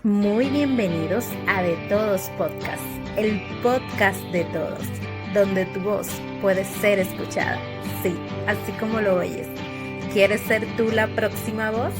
Muy bienvenidos a De Todos Podcast, el podcast de todos, donde tu voz puede ser escuchada. Sí, así como lo oyes. ¿Quieres ser tú la próxima voz?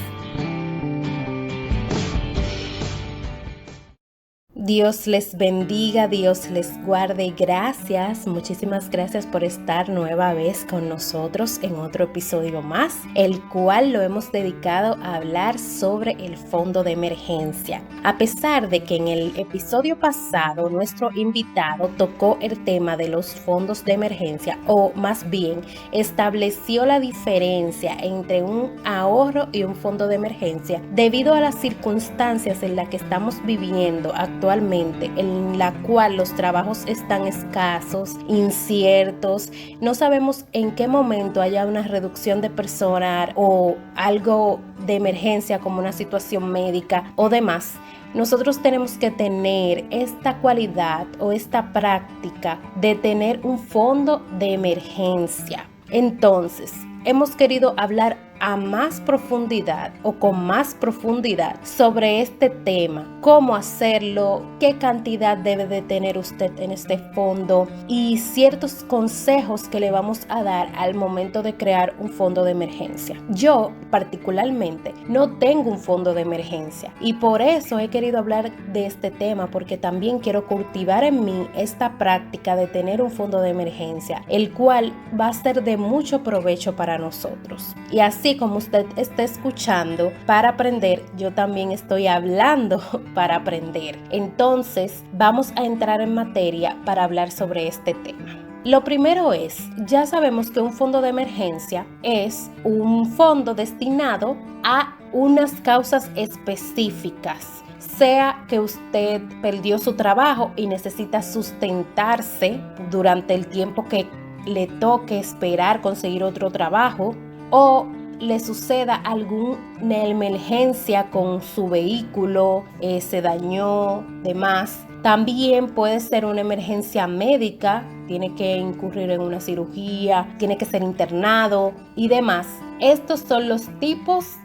Dios les bendiga, Dios les guarde. Gracias, muchísimas gracias por estar nueva vez con nosotros en otro episodio más, el cual lo hemos dedicado a hablar sobre el fondo de emergencia. A pesar de que en el episodio pasado nuestro invitado tocó el tema de los fondos de emergencia, o más bien estableció la diferencia entre un ahorro y un fondo de emergencia, debido a las circunstancias en las que estamos viviendo actualmente, en la cual los trabajos están escasos, inciertos, no sabemos en qué momento haya una reducción de personal o algo de emergencia como una situación médica o demás. Nosotros tenemos que tener esta cualidad o esta práctica de tener un fondo de emergencia. Entonces, hemos querido hablar a más profundidad o con más profundidad sobre este tema, cómo hacerlo, qué cantidad debe de tener usted en este fondo y ciertos consejos que le vamos a dar al momento de crear un fondo de emergencia. Yo particularmente no tengo un fondo de emergencia y por eso he querido hablar de este tema, porque también quiero cultivar en mí esta práctica de tener un fondo de emergencia, el cual va a ser de mucho provecho para nosotros. Y así como usted está escuchando para aprender, yo también estoy hablando para aprender. Entonces, vamos a entrar en materia para hablar sobre este tema. Lo primero es, ya sabemos que un fondo de emergencia es un fondo destinado a unas causas específicas. Sea que usted perdió su trabajo y necesita sustentarse durante el tiempo que le toque esperar conseguir otro trabajo, o le suceda alguna emergencia con su vehículo, se dañó, demás. También puede ser una emergencia médica, tiene que incurrir en una cirugía, tiene que ser internado y demás. Estos son los tipos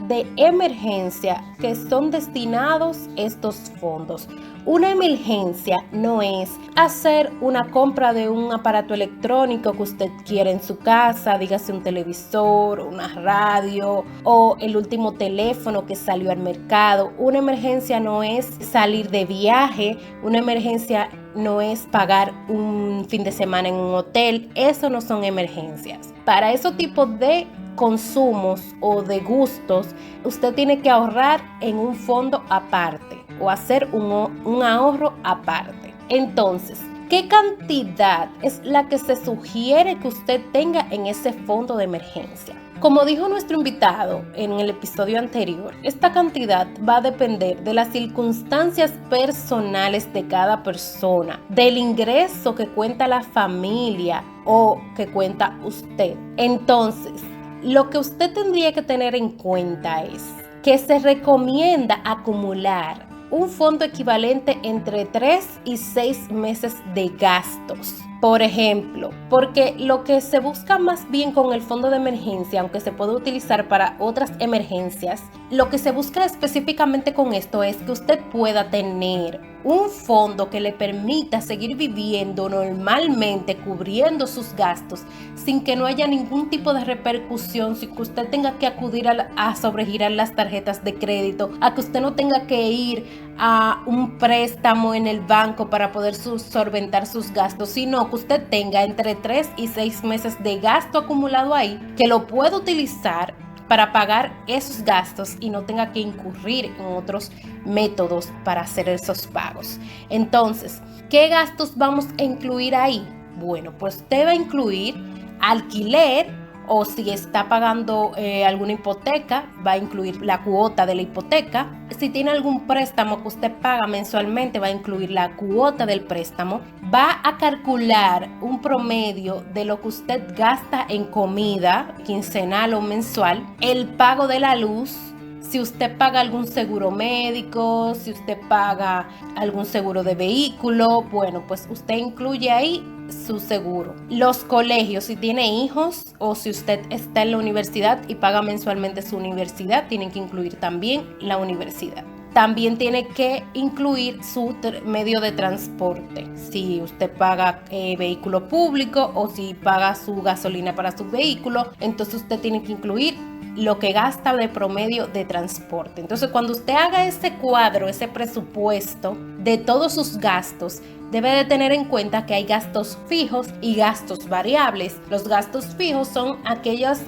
de emergencia que son destinados estos fondos. Una emergencia no es hacer una compra de un aparato electrónico que usted quiere en su casa, dígase un televisor, una radio o el último teléfono que salió al mercado. Una emergencia no es salir de viaje, una emergencia no es pagar un fin de semana en un hotel. Eso no son emergencias. Para esos tipos de consumos o de gustos, usted tiene que ahorrar en un fondo aparte o hacer un ahorro aparte. Entonces, ¿qué cantidad es la que se sugiere que usted tenga en ese fondo de emergencia? Como dijo nuestro invitado en el episodio anterior, esta cantidad va a depender de las circunstancias personales de cada persona, del ingreso que cuenta la familia o que cuenta usted. Entonces, lo que usted tendría que tener en cuenta es que se recomienda acumular un fondo equivalente entre 3 y 6 meses de gastos. Por ejemplo, porque lo que se busca más bien con el fondo de emergencia, aunque se puede utilizar para otras emergencias, lo que se busca específicamente con esto es que usted pueda tener un fondo que le permita seguir viviendo normalmente, cubriendo sus gastos, sin que no haya ningún tipo de repercusión, sin que usted tenga que acudir a sobregirar las tarjetas de crédito, a que usted no tenga que ir a un préstamo en el banco para poder solventar sus gastos, sino que usted tenga entre 3 y 6 meses de gasto acumulado ahí, que lo pueda utilizar para pagar esos gastos y no tenga que incurrir en otros métodos para hacer esos pagos. Entonces, ¿qué gastos vamos a incluir ahí? Bueno, pues usted va a incluir alquiler, o si está pagando alguna hipoteca, va a incluir la cuota de la hipoteca. Si tiene algún préstamo que usted paga mensualmente, va a incluir la cuota del préstamo. Va a calcular un promedio de lo que usted gasta en comida, quincenal o mensual, el pago de la luz, si usted paga algún seguro médico, si usted paga algún seguro de vehículo, bueno, pues usted incluye ahí su seguro. Los colegios, si tiene hijos o si usted está en la universidad y paga mensualmente su universidad, tienen que incluir también la universidad. también tiene que incluir su medio de transporte. Si usted paga vehículo público o si paga su gasolina para su vehículo, entonces usted tiene que incluir lo que gasta de promedio de transporte. Entonces, cuando usted haga ese cuadro, ese presupuesto de todos sus gastos, debe de tener en cuenta que hay gastos fijos y gastos variables. Los gastos fijos son aquellas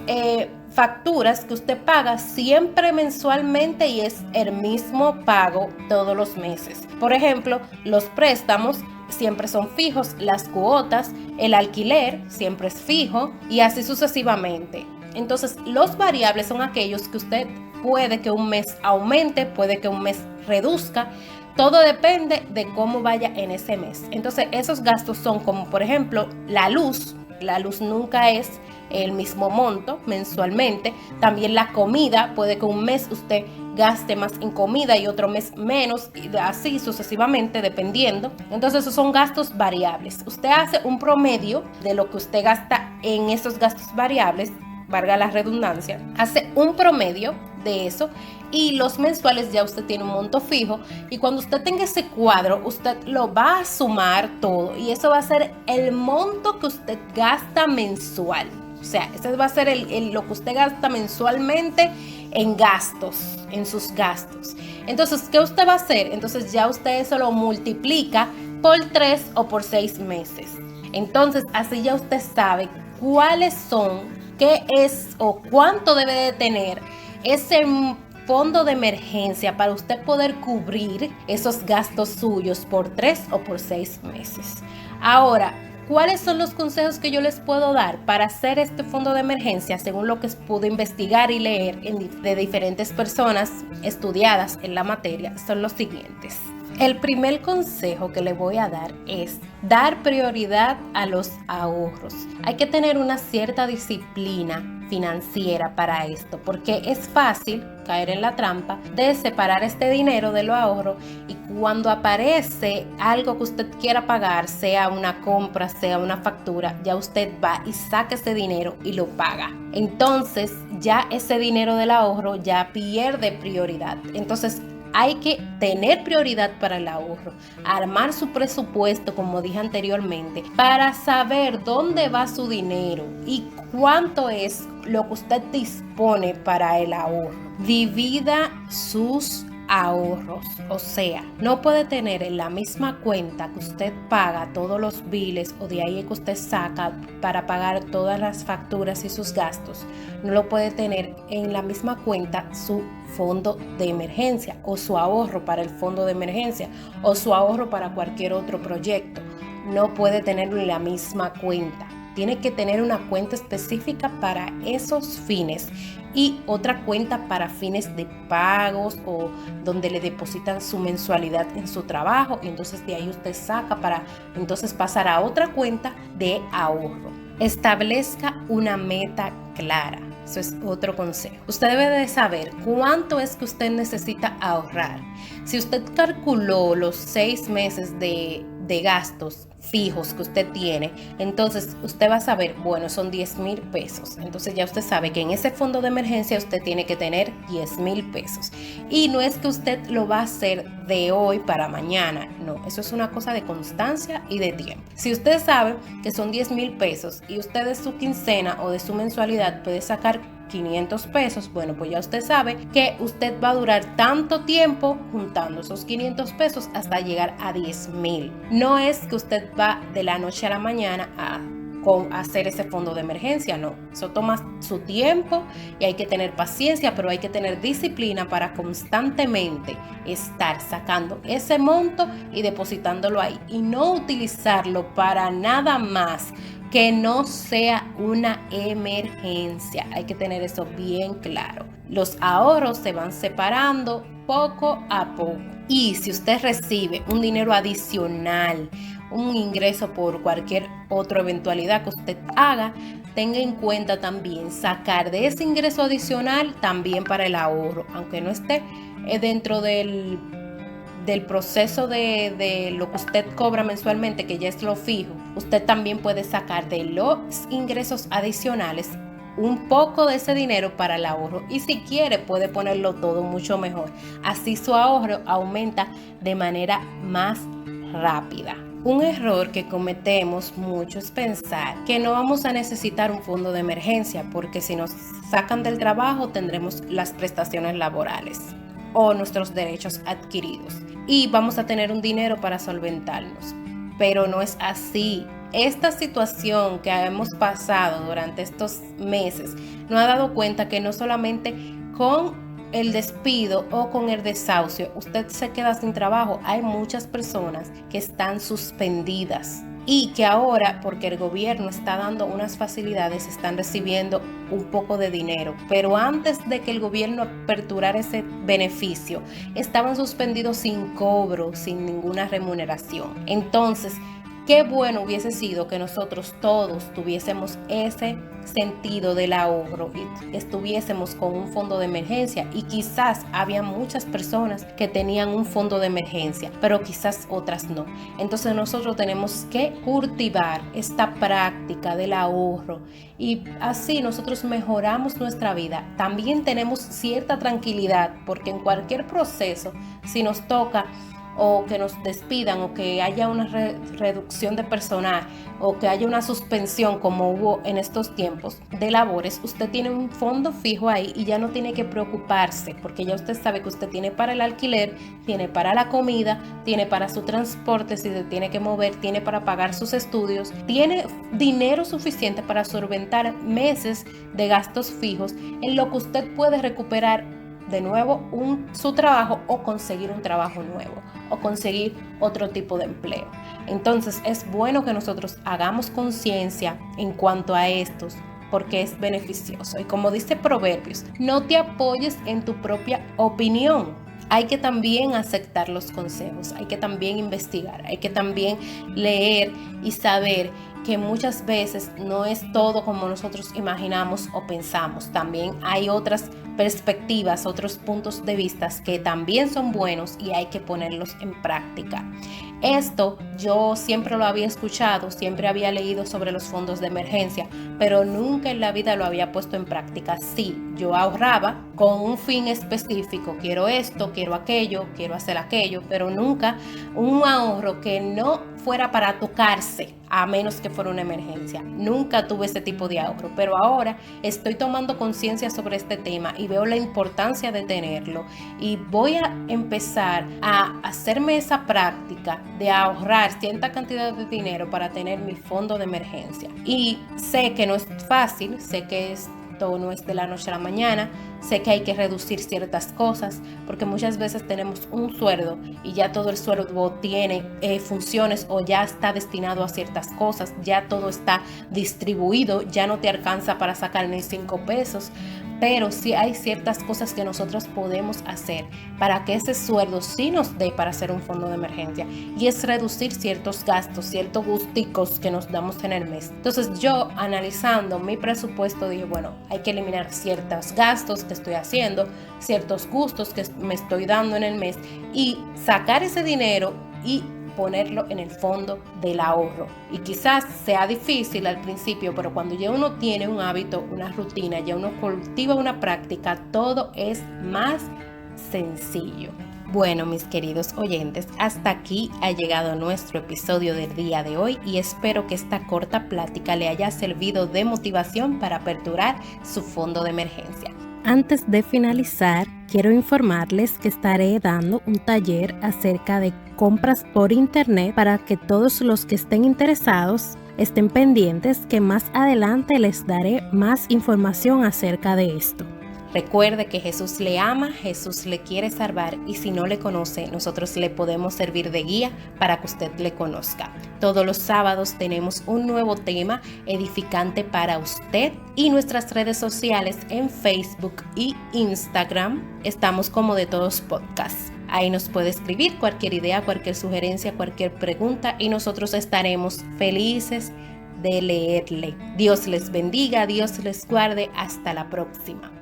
facturas que usted paga siempre mensualmente y es el mismo pago todos los meses. Por ejemplo, los préstamos siempre son fijos, las cuotas, el alquiler siempre es fijo y así sucesivamente. Entonces, los variables son aquellos que usted puede que un mes aumente, puede que un mes reduzca. Todo depende de cómo vaya en ese mes. Entonces, esos gastos son como, por ejemplo, la luz. La luz nunca es el mismo monto mensualmente. También la comida, puede que un mes usted gaste más en comida y otro mes menos, y así sucesivamente, dependiendo. Entonces, esos son gastos variables. Usted hace un promedio de lo que usted gasta en esos gastos variables, valga la redundancia, hace un promedio de eso y los mensuales ya usted tiene un monto fijo y cuando usted tenga ese cuadro usted lo va a sumar todo y eso va a ser el monto que usted gasta mensual. O sea, ese va a ser lo que usted gasta mensualmente en gastos, en sus gastos. Entonces, ¿qué usted va a hacer? Entonces ya usted eso lo multiplica por 3 o por 6 meses. Entonces, así ya usted sabe cuáles son, qué es o cuánto debe de tener ese fondo de emergencia para usted poder cubrir esos gastos suyos por 3 o por 6 meses. Ahora, ¿cuáles son los consejos que yo les puedo dar para hacer este fondo de emergencia según lo que pude investigar y leer de diferentes personas estudiadas en la materia? Son los siguientes. El primer consejo que le voy a dar es dar prioridad a los ahorros. Hay que tener una cierta disciplina financiera para esto, porque es fácil caer en la trampa de separar este dinero de lo ahorro y cuando aparece algo que usted quiera pagar, sea una compra, sea una factura, ya usted va y saca ese dinero y lo paga. Entonces ya ese dinero del ahorro ya pierde prioridad. Entonces hay que tener prioridad para el ahorro, armar su presupuesto, como dije anteriormente, para saber dónde va su dinero y cuánto es lo que usted dispone para el ahorro. Divida sus ahorros, o sea, no puede tener en la misma cuenta que usted paga todos los biles o de ahí que usted saca para pagar todas las facturas y sus gastos, no lo puede tener en la misma cuenta su fondo de emergencia o su ahorro para el fondo de emergencia o su ahorro para cualquier otro proyecto. No puede tenerlo en la misma cuenta. Tiene que tener una cuenta específica para esos fines y otra cuenta para fines de pagos o donde le depositan su mensualidad en su trabajo y entonces de ahí usted saca para entonces pasar a otra cuenta de ahorro. Establezca una meta clara. Eso es otro consejo. Usted debe de saber cuánto es que usted necesita ahorrar. Si usted calculó los 6 meses de gastos fijos que usted tiene, entonces usted va a saber, bueno, son 10,000 pesos. Entonces ya usted sabe que en ese fondo de emergencia usted tiene que tener 10,000 pesos. Y no es que usted lo va a hacer de hoy para mañana, no, eso es una cosa de constancia y de tiempo. Si usted sabe que son 10,000 pesos y usted de su quincena o de su mensualidad puede sacar 500 pesos, bueno, pues ya usted sabe que usted va a durar tanto tiempo juntando esos 500 pesos hasta llegar a 10,000. No es que usted va de la noche a la mañana a hacer ese fondo de emergencia, no. Eso toma su tiempo y hay que tener paciencia, pero hay que tener disciplina para constantemente estar sacando ese monto y depositándolo ahí y no utilizarlo para nada más que no sea una emergencia. Hay que tener eso bien claro. Los ahorros se van separando poco a poco. Y si usted recibe un dinero adicional, un ingreso por cualquier otra eventualidad que usted haga, tenga en cuenta también sacar de ese ingreso adicional también para el ahorro, aunque no esté dentro del proceso de lo que usted cobra mensualmente, que ya es lo fijo. Usted también puede sacar de los ingresos adicionales un poco de ese dinero para el ahorro y si quiere puede ponerlo todo mucho mejor. Así su ahorro aumenta de manera más rápida. Un error que cometemos mucho es pensar que no vamos a necesitar un fondo de emergencia porque si nos sacan del trabajo tendremos las prestaciones laborales o nuestros derechos adquiridos y vamos a tener un dinero para solventarnos. Pero no es así. Esta situación que hemos pasado durante estos meses nos ha dado cuenta que no solamente con el despido o con el desahucio usted se queda sin trabajo. Hay muchas personas que están suspendidas y que ahora, porque el gobierno está dando unas facilidades, están recibiendo un poco de dinero. Pero antes de que el gobierno aperturara ese beneficio, estaban suspendidos sin cobro, sin ninguna remuneración. Entonces, qué bueno hubiese sido que nosotros todos tuviésemos ese sentido del ahorro y estuviésemos con un fondo de emergencia y quizás había muchas personas que tenían un fondo de emergencia, pero quizás otras no. Entonces nosotros tenemos que cultivar esta práctica del ahorro y así nosotros mejoramos nuestra vida. También tenemos cierta tranquilidad porque en cualquier proceso, si nos toca o que nos despidan o que haya una reducción de personal o que haya una suspensión como hubo en estos tiempos de labores, usted tiene un fondo fijo ahí y ya no tiene que preocuparse porque ya usted sabe que usted tiene para el alquiler, tiene para la comida, tiene para su transporte si se tiene que mover, tiene para pagar sus estudios, tiene dinero suficiente para solventar meses de gastos fijos en lo que usted puede recuperar de nuevo su trabajo o conseguir un trabajo nuevo o conseguir otro tipo de empleo. Entonces es bueno que nosotros hagamos conciencia en cuanto a estos porque es beneficioso. Y como dice Proverbios, no te apoyes en tu propia opinión. Hay que también aceptar los consejos, hay que también investigar, hay que también leer y saber que muchas veces no es todo como nosotros imaginamos o pensamos. También hay otras perspectivas, otros puntos de vista que también son buenos y hay que ponerlos en práctica. Esto yo siempre lo había escuchado, siempre había leído sobre los fondos de emergencia, pero nunca en la vida lo había puesto en práctica. Sí, yo ahorraba con un fin específico, quiero esto, quiero aquello, quiero hacer aquello, pero nunca un ahorro que no fuera para tocarse, a menos que fuera una emergencia. Nunca tuve ese tipo de ahorro, pero ahora estoy tomando conciencia sobre este tema y veo la importancia de tenerlo y voy a empezar a hacerme esa práctica de ahorrar cierta cantidad de dinero para tener mi fondo de emergencia. Y sé que no es fácil, sé que esto no es de la noche a la mañana, sé que hay que reducir ciertas cosas porque muchas veces tenemos un sueldo y ya todo el sueldo tiene funciones o ya está destinado a ciertas cosas, ya todo está distribuido, ya no te alcanza para sacar ni 5 pesos. Pero sí hay ciertas cosas que nosotros podemos hacer para que ese sueldo sí nos dé para hacer un fondo de emergencia. Y es reducir ciertos gastos, ciertos gusticos que nos damos en el mes. Entonces yo, analizando mi presupuesto, dije, bueno, hay que eliminar ciertos gastos que estoy haciendo, ciertos gustos que me estoy dando en el mes y sacar ese dinero y ponerlo en el fondo del ahorro. Y quizás sea difícil al principio, pero cuando ya uno tiene un hábito, una rutina, ya uno cultiva una práctica, todo es más sencillo. Bueno, mis queridos oyentes, hasta aquí ha llegado nuestro episodio del día de hoy y espero que esta corta plática le haya servido de motivación para aperturar su fondo de emergencia. Antes de finalizar, quiero informarles que estaré dando un taller acerca de compras por internet para que todos los que estén interesados estén pendientes, que más adelante les daré más información acerca de esto. Recuerde que Jesús le ama, Jesús le quiere salvar y si no le conoce, nosotros le podemos servir de guía para que usted le conozca. Todos los sábados tenemos un nuevo tema edificante para usted y nuestras redes sociales en Facebook y Instagram estamos como De Todos Podcast. Ahí nos puede escribir cualquier idea, cualquier sugerencia, cualquier pregunta y nosotros estaremos felices de leerle. Dios les bendiga, Dios les guarde. Hasta la próxima.